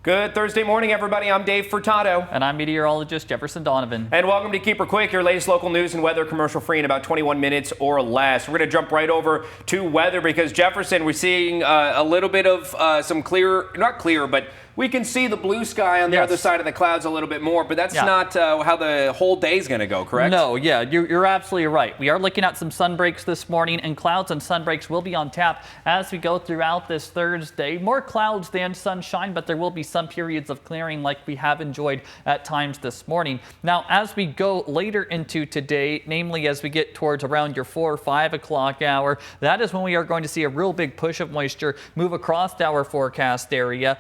Good Thursday morning, everybody. I'm Dave Furtado. And I'm meteorologist Jefferson Donovan. And welcome to Keep Her Quick, your latest local news and weather commercial free in about 21 minutes or less. We're going to jump right over to weather because, Jefferson, we're seeing a little bit of some clear, not clear, but we can see the blue sky on the other side of the clouds a little bit more, but that's not how the whole day is going to go, correct? No, you're absolutely right. We are looking at some sun breaks this morning, and clouds and sun breaks will be on tap as we go throughout this Thursday. More clouds than sunshine, but there will be some periods of clearing like we have enjoyed at times this morning. Now, as we go later into today, namely as we get towards around your 4 or 5 o'clock hour, that is when we are going to see a real big push of moisture move across our forecast area,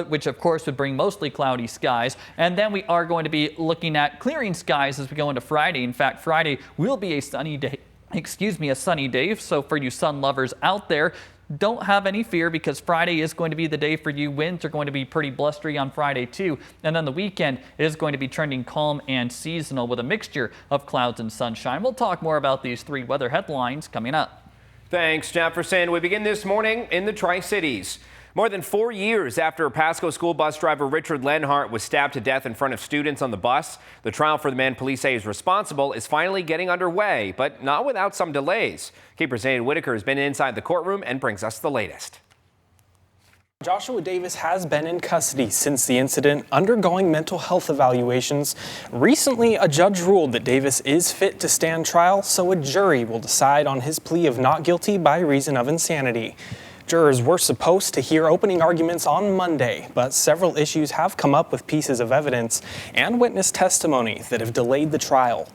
which of course would bring mostly cloudy skies. And then we are going to be looking at clearing skies as we go into Friday. In fact, Friday will be a sunny day. A sunny day. So for you sun lovers out there, don't have any fear because Friday is going to be the day for you. Winds are going to be pretty blustery on Friday too. And then the weekend is going to be trending calm and seasonal with a mixture of clouds and sunshine. We'll talk more about these 3 weather headlines coming up. Thanks, Jefferson. We begin this morning in the Tri-Cities. More than 4 years after Pasco school bus driver Richard Lenhart was stabbed to death in front of students on the bus, the trial for the man police say is responsible is finally getting underway, but not without some delays. KEPR's Aiden Whitaker has been inside the courtroom and brings us the latest. Joshua Davis has been in custody since the incident, undergoing mental health evaluations. Recently, a judge ruled that Davis is fit to stand trial, so a jury will decide on his plea of not guilty by reason of insanity. Jurors were supposed to hear opening arguments on Monday, but several issues have come up with pieces of evidence and witness testimony that have delayed the trial.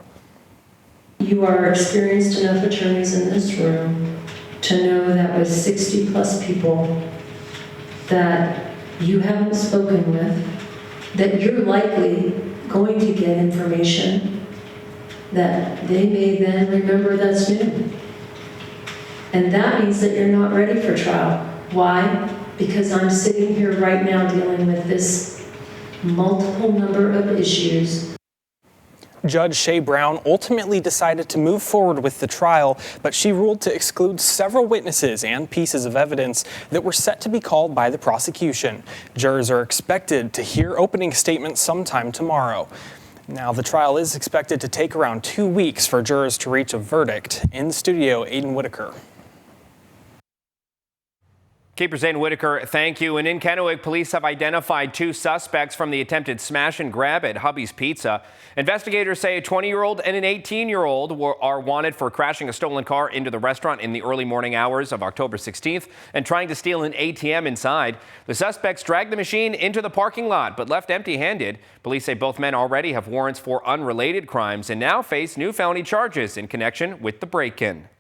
You are experienced enough attorneys in this room to know that with 60 plus people that you haven't spoken with, that you're likely going to get information that they may then remember that's new. And that means that you're not ready for trial. Why? Because I'm sitting here right now dealing with this multiple number of issues. Judge Shea Brown ultimately decided to move forward with the trial, but she ruled to exclude several witnesses and pieces of evidence that were set to be called by the prosecution. Jurors are expected to hear opening statements sometime tomorrow. Now, the trial is expected to take around 2 weeks for jurors to reach a verdict. In studio, Aiden Whitaker. KEPR's Aiden Whitaker, thank you. And in Kennewick, police have identified 2 suspects from the attempted smash and grab at Hubby's Pizza. Investigators say a 20-year-old and an 18-year-old are wanted for crashing a stolen car into the restaurant in the early morning hours of October 16th and trying to steal an ATM inside. The suspects dragged the machine into the parking lot but left empty-handed. Police say both men already have warrants for unrelated crimes and now face new felony charges in connection with the break-in.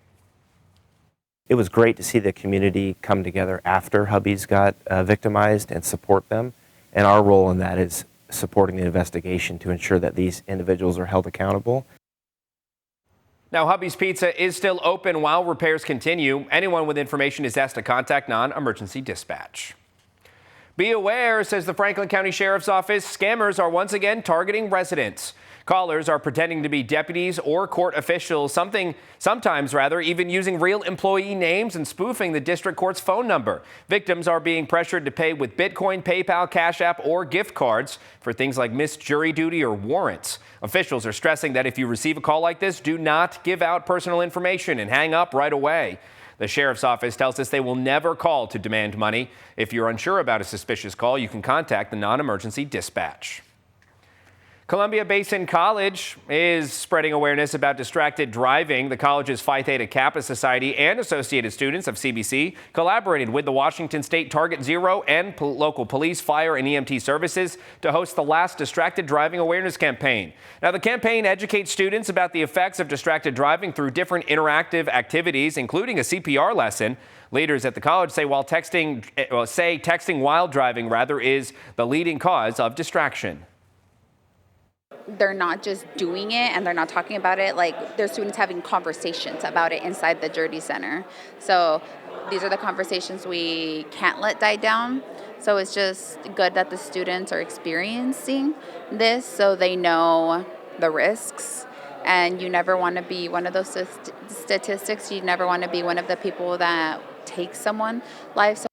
It was great to see the community come together after Hubby's got victimized and support them. And our role in that is supporting the investigation to ensure that these individuals are held accountable. Now, Hubby's Pizza is still open while repairs continue. Anyone with information is asked to contact non-emergency dispatch. Be aware, says the Franklin County Sheriff's Office, scammers are once again targeting residents. Callers are pretending to be deputies or court officials, sometimes even using real employee names and spoofing the district court's phone number. Victims are being pressured to pay with Bitcoin, PayPal, Cash App, or gift cards for things like missed jury duty or warrants. Officials are stressing that if you receive a call like this, do not give out personal information and hang up right away. The sheriff's office tells us they will never call to demand money. If you're unsure about a suspicious call, you can contact the non-emergency dispatch. Columbia Basin College is spreading awareness about distracted driving. The college's Phi Theta Kappa Society and associated students of CBC collaborated with the Washington State Target Zero and local police, fire, and EMT services to host the last distracted driving awareness campaign. Now, the campaign educates students about the effects of distracted driving through different interactive activities, including a CPR lesson. Leaders at the college say texting while driving is the leading cause of distraction. They're not just doing it and they're not talking about it, like their students having conversations about it inside the Jury Center. So these are the conversations we can't let die down. So it's just good that the students are experiencing this so they know the risks. And you never want to be one of those statistics. You never want to be one of the people that take someone's life.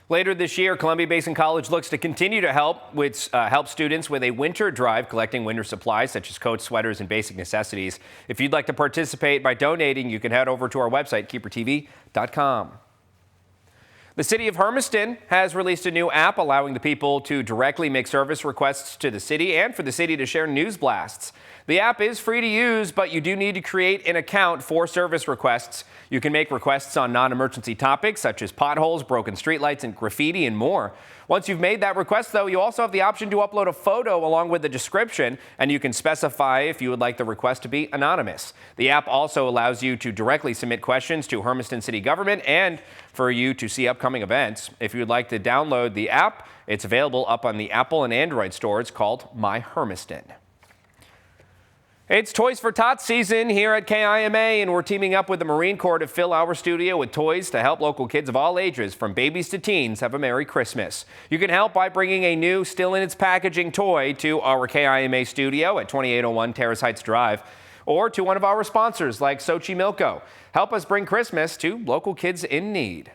Later this year, Columbia Basin College looks to continue to help students with a winter drive collecting winter supplies such as coats, sweaters, and basic necessities. If you'd like to participate by donating, you can head over to our website, KEPRtv.com. The city of Hermiston has released a new app allowing the people to directly make service requests to the city and for the city to share news blasts. The app is free to use, but you do need to create an account for service requests. You can make requests on non-emergency topics such as potholes, broken streetlights, and graffiti and more. Once you've made that request, though, you also have the option to upload a photo along with the description, and you can specify if you would like the request to be anonymous. The app also allows you to directly submit questions to Hermiston City Government and for you to see upcoming events. If you would like to download the app, it's available up on the Apple and Android stores called My Hermiston. It's Toys for Tots season here at KIMA, and we're teaming up with the Marine Corps to fill our studio with toys to help local kids of all ages, from babies to teens, have a Merry Christmas. You can help by bringing a new, still in its packaging toy to our KIMA studio at 2801 Terrace Heights Drive, or to one of our sponsors like Sochi Milko. Help us bring Christmas to local kids in need.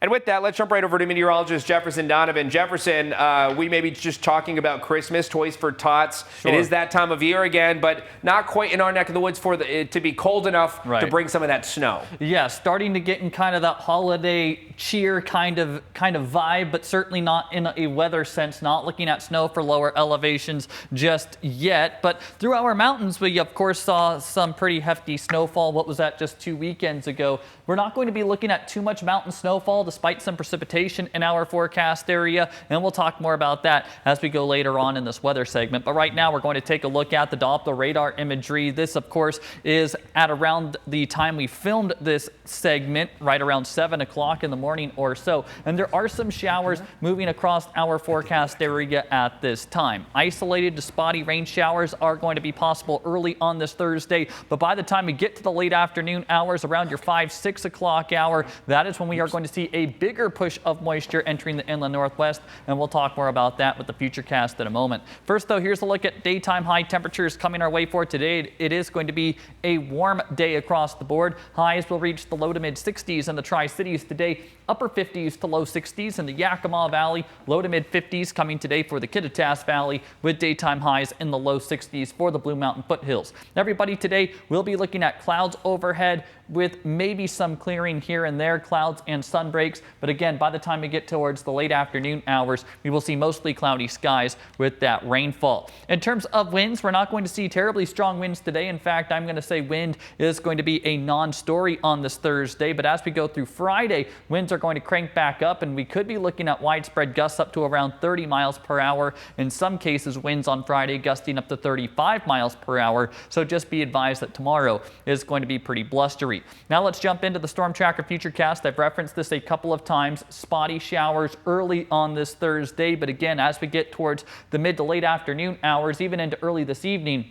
And with that, let's jump right over to meteorologist Jefferson Donovan. Jefferson, we may be just talking about Christmas, Toys for Tots. Sure. It is that time of year again, but not quite in our neck of the woods for it to be cold enough to bring some of that snow. Yeah, starting to get in kind of that holiday cheer kind of vibe, but certainly not in a weather sense, not looking at snow for lower elevations just yet. But through our mountains, we of course saw some pretty hefty snowfall. What was that just 2 weekends ago? We're not going to be looking at too much mountain snowfall despite some precipitation in our forecast area, and we'll talk more about that as we go later on in this weather segment. But right now we're going to take a look at the Doppler radar imagery. This of course is at around the time we filmed this segment, right around 7 o'clock in the morning or so, and there are some showers moving across our forecast area at this time. Isolated to spotty rain showers are going to be possible early on this Thursday, but by the time we get to the late afternoon hours, around your 5-6 o'clock hour, that is when we are going to see a bigger push of moisture entering the inland northwest, and we'll talk more about that with the futurecast in a moment. First though, here's a look at daytime high temperatures coming our way for today. It is going to be a warm day across the board. Highs will reach the low to mid 60s in the Tri-Cities today, upper 50s to low 60s in the Yakima Valley, low to mid 50s coming today for the Kittitas Valley, with daytime highs in the low 60s for the Blue Mountain foothills. Everybody today will be looking at clouds overhead with maybe some clearing here and there, clouds and sun breaks. But again, by the time we get towards the late afternoon hours, we will see mostly cloudy skies with that rainfall. In terms of winds, we're not going to see terribly strong winds today. In fact, I'm going to say wind is going to be a non-story on this Thursday. But as we go through Friday, winds are going to crank back up, and we could be looking at widespread gusts up to around 30 miles per hour. In some cases, winds on Friday gusting up to 35 miles per hour. So just be advised that tomorrow is going to be pretty blustery. Now let's jump into the Storm Tracker Futurecast. I've referenced this a couple of times. Spotty showers early on this Thursday, but again, as we get towards the mid to late afternoon hours, even into early this evening,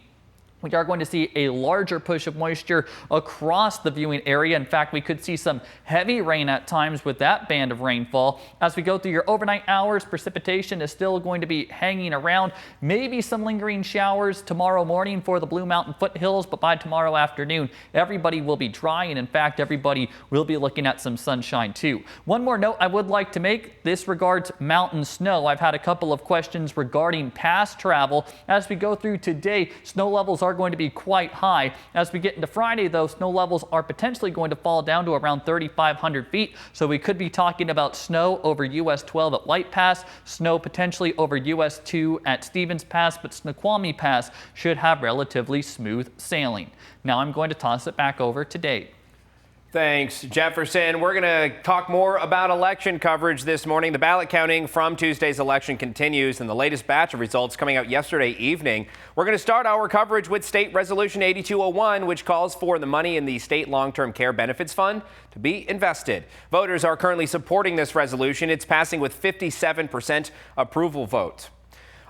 we are going to see a larger push of moisture across the viewing area. In fact, we could see some heavy rain at times with that band of rainfall. As we go through your overnight hours, precipitation is still going to be hanging around. Maybe some lingering showers tomorrow morning for the Blue Mountain foothills, but by tomorrow afternoon, everybody will be dry, and in fact, everybody will be looking at some sunshine too. One more note I would like to make. This regards mountain snow. I've had a couple of questions regarding pass travel. As we go through today, snow levels are going to be quite high. As we get into Friday, though, snow levels are potentially going to fall down to around 3,500 feet. So we could be talking about snow over US 12 at White Pass, snow potentially over US 2 at Stevens Pass, but Snoqualmie Pass should have relatively smooth sailing. Now I'm going to toss it back over to Dave. Thanks, Jefferson. We're going to talk more about election coverage this morning. The ballot counting from Tuesday's election continues, and the latest batch of results coming out yesterday evening. We're going to start our coverage with State Resolution 8201, which calls for the money in the State Long-Term Care Benefits Fund to be invested. Voters are currently supporting this resolution. It's passing with 57% approval vote.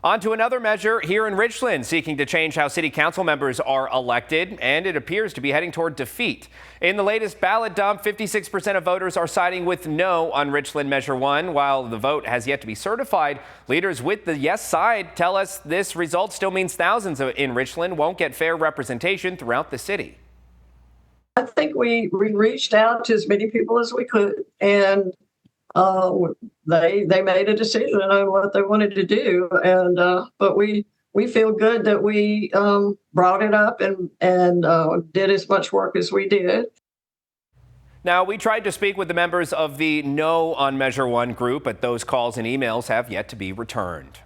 On to another measure here in Richland, seeking to change how city council members are elected, and it appears to be heading toward defeat. In the latest ballot dump, 56% of voters are siding with no on Richland Measure 1. While the vote has yet to be certified, leaders with the yes side tell us this result still means thousands in Richland won't get fair representation throughout the city. I think we reached out to as many people as we could, and they made a decision on what they wanted to do, and but we feel good that we brought it up and did as much work as we did. Now, we tried to speak with the members of the No on Measure 1 group, but those calls and emails have yet to be returned.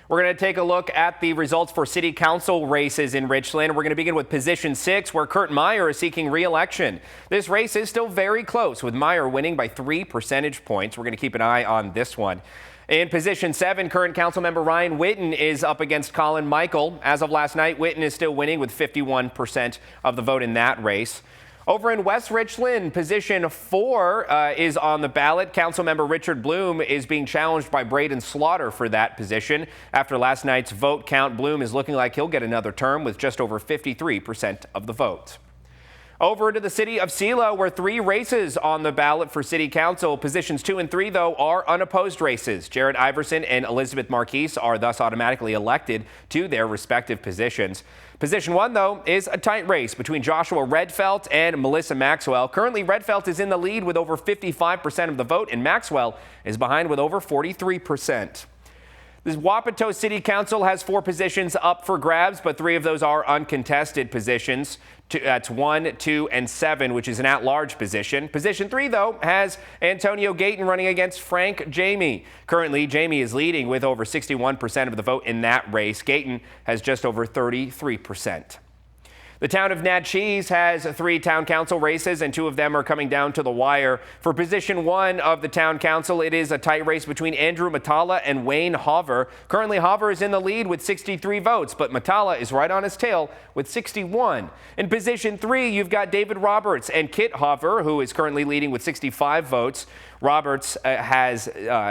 We're going to take a look at the results for city council races in Richland. We're going to begin with position 6, where Kurt Meyer is seeking re-election. This race is still very close, with Meyer winning by 3 percentage points. We're going to keep an eye on this one. In position 7, current council member Ryan Witten is up against Colin Michael. As of last night, Witten is still winning with 51% of the vote in that race. Over in West Richland, position 4 is on the ballot. Councilmember Richard Bloom is being challenged by Braden Slaughter for that position. After last night's vote count, Bloom is looking like he'll get another term with just over 53% of the vote. Over to the city of Sela, where 3 races on the ballot for city council. Positions 2 and 3, though, are unopposed races. Jared Iverson and Elizabeth Marquise are thus automatically elected to their respective positions. Position 1, though, is a tight race between Joshua Redfelt and Melissa Maxwell. Currently, Redfelt is in the lead with over 55% of the vote, and Maxwell is behind with over 43%. The Wapato City Council has 4 positions up for grabs, but 3 of those are uncontested positions. That's 1, 2, and 7, which is an at-large position. Position 3, though, has Antonio Gayton running against Frank Jamie. Currently, Jamie is leading with over 61% of the vote in that race. Gayton has just over 33%. The town of Natchez has 3 town council races, and 2 of them are coming down to the wire. For position 1 of the town council, it is a tight race between Andrew Matala and Wayne Hover. Currently, Hover is in the lead with 63 votes, but Matala is right on his tail with 61. In position 3, you've got David Roberts and Kit Hover, who is currently leading with 65 votes. Roberts has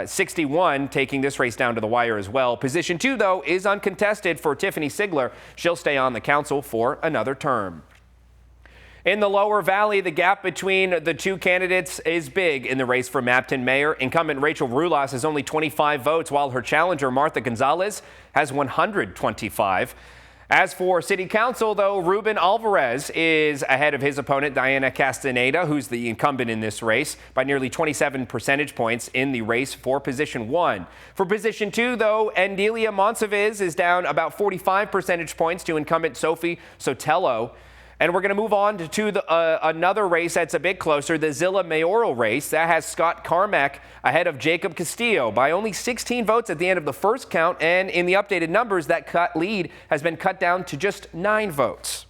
61, taking this race down to the wire as well. Position 2, though, is uncontested for Tiffany Sigler. She'll stay on the council for another term. In the Lower Valley, the gap between the 2 candidates is big in the race for Mapton mayor. Incumbent Rachel Rulas has only 25 votes, while her challenger, Martha Gonzalez, has 125. As for city council, though, Ruben Alvarez is ahead of his opponent, Diana Castaneda, who's the incumbent in this race, by nearly 27 percentage points in the race for position 1. For position 2, though, Endelia Monsaviz is down about 45 percentage points to incumbent Sophie Sotelo. And we're going to move on to another race that's a bit closer, the Zilla mayoral race. That has Scott Carmack ahead of Jacob Castillo by only 16 votes at the end of the first count. And in the updated numbers, that lead has been cut down to just 9 votes.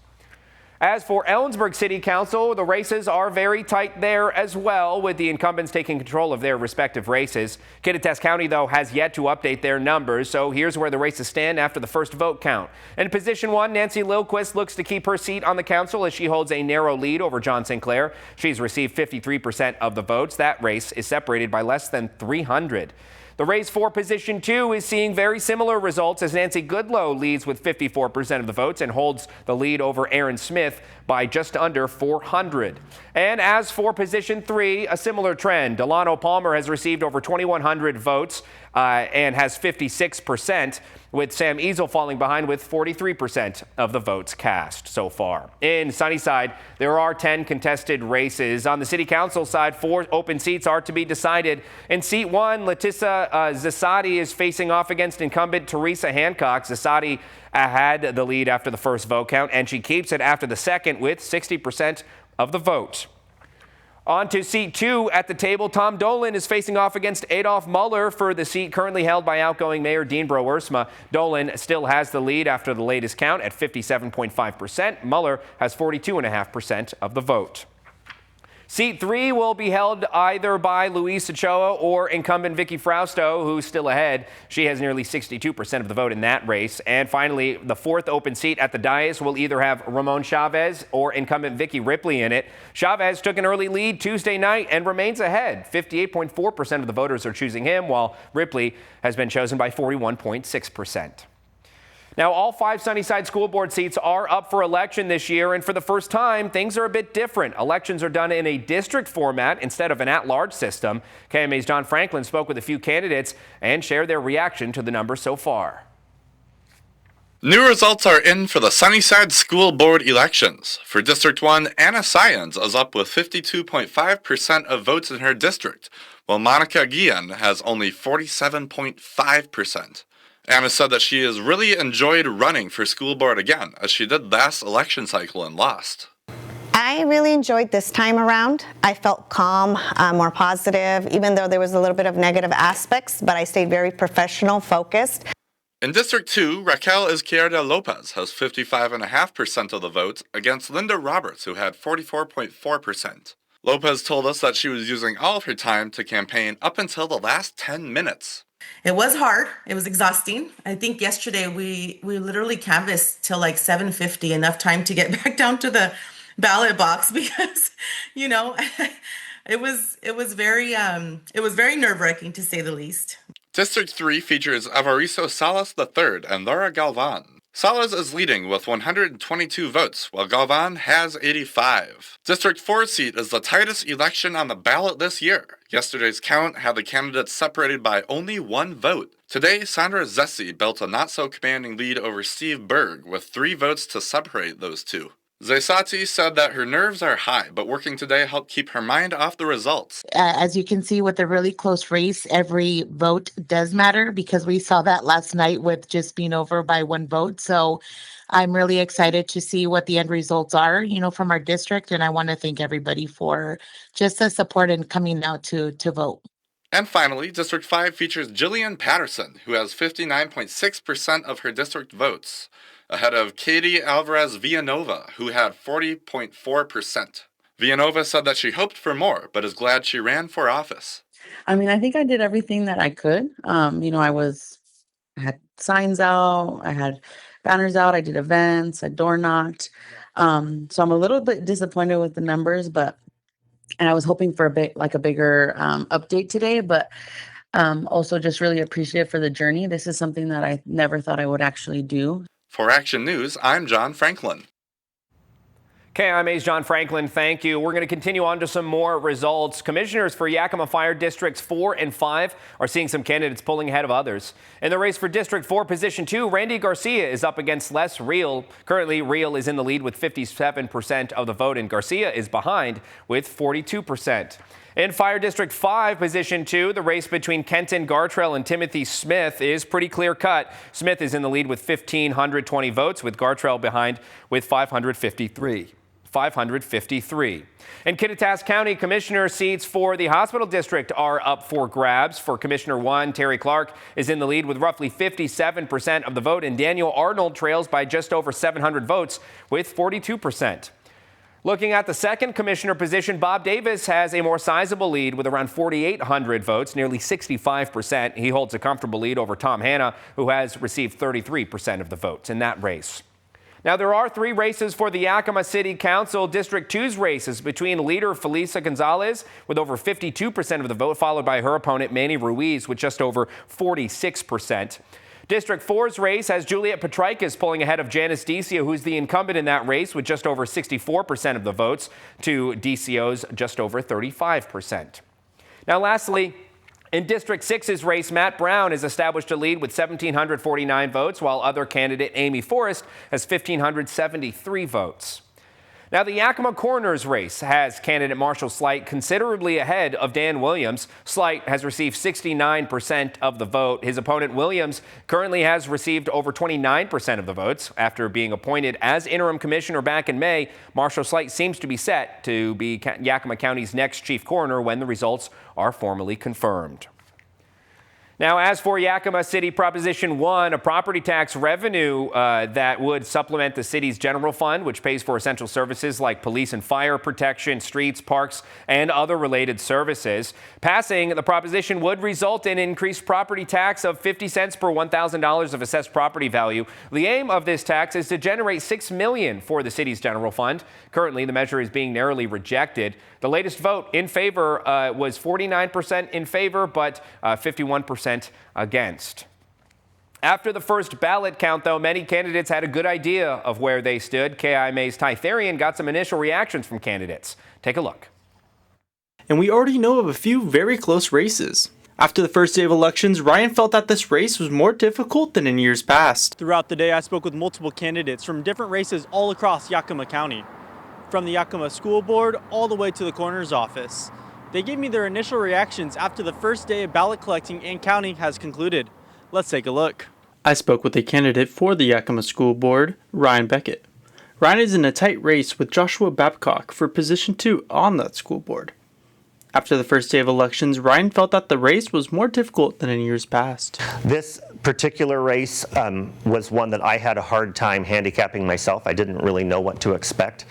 As for Ellensburg City Council, the races are very tight there as well, with the incumbents taking control of their respective races. Kittitas County, though, has yet to update their numbers, so here's where the races stand after the first vote count. In position 1, Nancy Lilquist looks to keep her seat on the council as she holds a narrow lead over John Sinclair. She's received 53% of the votes. That race is separated by less than 300. The race for position 2 is seeing very similar results as Nancy Goodlow leads with 54% of the votes and holds the lead over Aaron Smith by just under 400. And as for position 3, a similar trend. Delano Palmer has received over 2,100 votes and has 56%, with Sam Easel falling behind with 43% of the votes cast so far. In Sunnyside, there are 10 contested races. On the city council side, 4 open seats are to be decided. In seat 1, Letissa Zasadi is facing off against incumbent Teresa Hancock. Zasadi had the lead after the first vote count, and she keeps it after the second with 60% of the vote. On to seat 2 at the table, Tom Dolan is facing off against Adolf Muller for the seat currently held by outgoing Mayor Dean Broersma. Dolan still has the lead after the latest count at 57.5%. Muller has 42.5% of the vote. Seat 3 will be held either by Luis Ochoa or incumbent Vicky Frausto, who's still ahead. She has nearly 62% of the vote in that race. And finally, the 4th open seat at the dais will either have Ramon Chavez or incumbent Vicky Ripley in it. Chavez took an early lead Tuesday night and remains ahead. 58.4% of the voters are choosing him, while Ripley has been chosen by 41.6%. Now, all 5 Sunnyside School Board seats are up for election this year, and for the first time, things are a bit different. Elections are done in a district format instead of an at-large system. KMA's John Franklin spoke with a few candidates and shared their reaction to the numbers so far. New results are in for the Sunnyside School Board elections. For District 1, Anna Syons is up with 52.5% of votes in her district, while Monica Guillen has only 47.5%. Anna said that she has really enjoyed running for school board again, as she did last election cycle and lost. I really enjoyed this time around. I felt calm, more positive, even though there was a little bit of negative aspects, but I stayed very professional, focused. In District 2, Raquel Izquierda Lopez has 55.5% of the vote against Linda Roberts, who had 44.4%. Lopez told us that she was using all of her time to campaign up until the last 10 minutes. It was hard. It was exhausting. I think yesterday we literally canvassed till like 7:50, enough time to get back down to the ballot box because, it was very nerve-wracking to say the least. District 3 features Evaristo Salas III and Laura Galvan. Salas is leading with 122 votes, while Galvan has 85. District 4 seat is the tightest election on the ballot this year. Yesterday's count had the candidates separated by only one vote. Today, Sandra Zessi built a not-so-commanding lead over Steve Berg with 3 votes to separate those two. Zaisati said that her nerves are high, but working today helped keep her mind off the results. As you can see, with a really close race, every vote does matter because we saw that last night with just being over by 1 vote. So I'm really excited to see what the end results are, from our district. And I want to thank everybody for just the support and coming out to vote. And finally, District 5 features Jillian Patterson, who has 59.6% of her district votes, ahead of Katie Alvarez Villanova, who had 40.4%. Villanova said that she hoped for more, but is glad she ran for office. I mean, I think I did everything that I could. I had signs out, I had banners out, I did events, I door knocked. So I'm a little bit disappointed with the numbers, and I was hoping for a bigger update today, but also just really appreciative for the journey. This is something that I never thought I would actually do. For Action News, I'm John Franklin. KIMA's John Franklin, thank you. We're going to continue on to some more results. Commissioners for Yakima Fire Districts 4 and 5 are seeing some candidates pulling ahead of others. In the race for District 4 Position 2, Randy Garcia is up against Les Reel. Currently, Reel is in the lead with 57% of the vote, and Garcia is behind with 42%. In Fire District 5, Position 2, the race between Kenton Gartrell and Timothy Smith is pretty clear-cut. Smith is in the lead with 1,520 votes, with Gartrell behind with 553. In Kittitas County, commissioner seats for the hospital district are up for grabs. For Commissioner 1, Terry Clark is in the lead with roughly 57% of the vote, and Daniel Arnold trails by just over 700 votes with 42%. Looking at the second commissioner position, Bob Davis has a more sizable lead with around 4,800 votes, nearly 65%. He holds a comfortable lead over Tom Hanna, who has received 33% of the votes in that race. Now, there are 3 races for the Yakima City Council. District 2's race is between leader Felisa Gonzalez with over 52% of the vote, followed by her opponent Manny Ruiz with just over 46%. District 4's race has Juliet Petrikis pulling ahead of Janice Decio, who's the incumbent in that race with just over 64% of the votes, to Decio's just over 35%. Now, lastly, in District 6's race, Matt Brown has established a lead with 1,749 votes, while other candidate Amy Forrest has 1,573 votes. Now, the Yakima coroner's race has candidate Marshall Slight considerably ahead of Dan Williams. Slight has received 69% of the vote. His opponent Williams currently has received over 29% of the votes. After being appointed as interim commissioner back in May, Marshall Slight seems to be set to be Yakima County's next chief coroner when the results are formally confirmed. Now, as for Yakima City Proposition 1, a property tax revenue that would supplement the city's general fund, which pays for essential services like police and fire protection, streets, parks, and other related services. Passing the proposition would result in increased property tax of 50 cents per $1,000 of assessed property value. The aim of this tax is to generate $6 million for the city's general fund. Currently, the measure is being narrowly rejected. The latest vote in favor was 49% in favor, but 51% against. After the first ballot count, though, many candidates had a good idea of where they stood. KIMA's Ty Therian got some initial reactions from candidates. Take a look. And we already know of a few very close races. After the first day of elections, Ryan felt that this race was more difficult than in years past. Throughout the day, I spoke with multiple candidates from different races all across Yakima County, from the Yakima School Board all the way to the coroner's office. They gave me their initial reactions after the first day of ballot collecting and counting has concluded. Let's take a look. I spoke with a candidate for the Yakima School Board, Ryan Beckett. Ryan is in a tight race with Joshua Babcock for position 2 on that school board. After the first day of elections, Ryan felt that the race was more difficult than in years past. This particular race was one that I had a hard time handicapping myself. I didn't really know what to expect.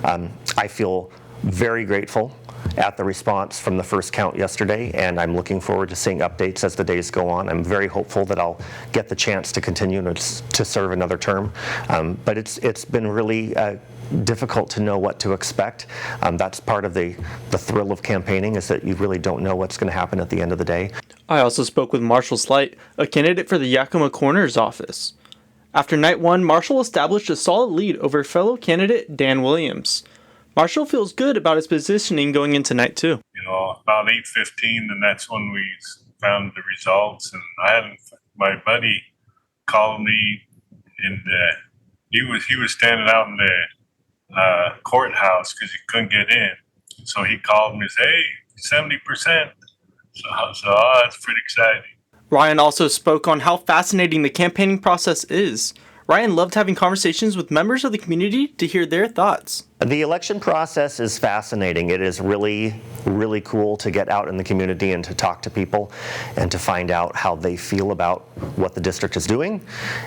I feel very grateful at the response from the first count yesterday, and I'm looking forward to seeing updates as the days go on. I'm very hopeful that I'll get the chance to continue to serve another term, but it's been really difficult to know what to expect. That's part of the thrill of campaigning, is that you really don't know what's going to happen at the end of the day. I also spoke with Marshall Slight, a candidate for the Yakima Coroner's Office. After night 1, Marshall established a solid lead over fellow candidate Dan Williams. Marshall feels good about his positioning going into night 2. You know, about 8:15, and that's when we found the results. And my buddy called me, and he was standing out in the courthouse because he couldn't get in. So he called me and said, "Hey, 70%." So that's pretty exciting. Ryan also spoke on how fascinating the campaigning process is. Ryan loved having conversations with members of the community to hear their thoughts. The election process is fascinating. It is really, really cool to get out in the community and to talk to people and to find out how they feel about what the district is doing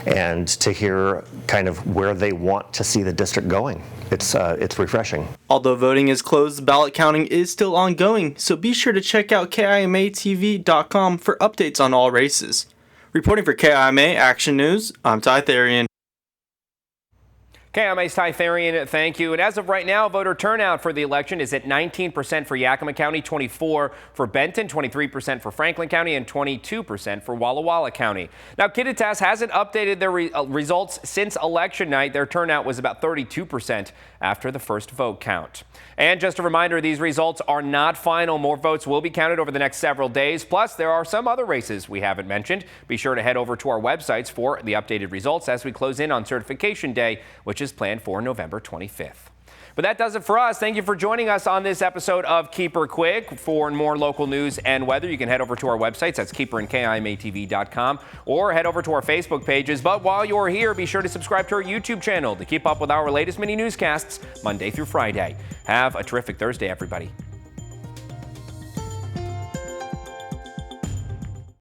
and to hear kind of where they want to see the district going. It's refreshing. Although voting is closed, the ballot counting is still ongoing, so be sure to check out KIMATV.com for updates on all races. Reporting for KIMA Action News, I'm Ty Therian. KIMA's Ty Therian, thank you. And as of right now, voter turnout for the election is at 19% for Yakima County, 24% for Benton, 23% for Franklin County, and 22% for Walla Walla County. Now, Kittitas hasn't updated their results since election night. Their turnout was about 32% after the first vote count. And just a reminder, these results are not final. More votes will be counted over the next several days. Plus, there are some other races we haven't mentioned. Be sure to head over to our websites for the updated results as we close in on Certification Day, which is planned for November 25th. But that does it for us. Thank you for joining us on this episode of Keeper Quick. For more local news and weather, you can head over to our websites. That's Keeper and KIMATV.com, or head over to our Facebook pages. But while you're here, be sure to subscribe to our YouTube channel to keep up with our latest mini newscasts Monday through Friday. Have a terrific Thursday, everybody.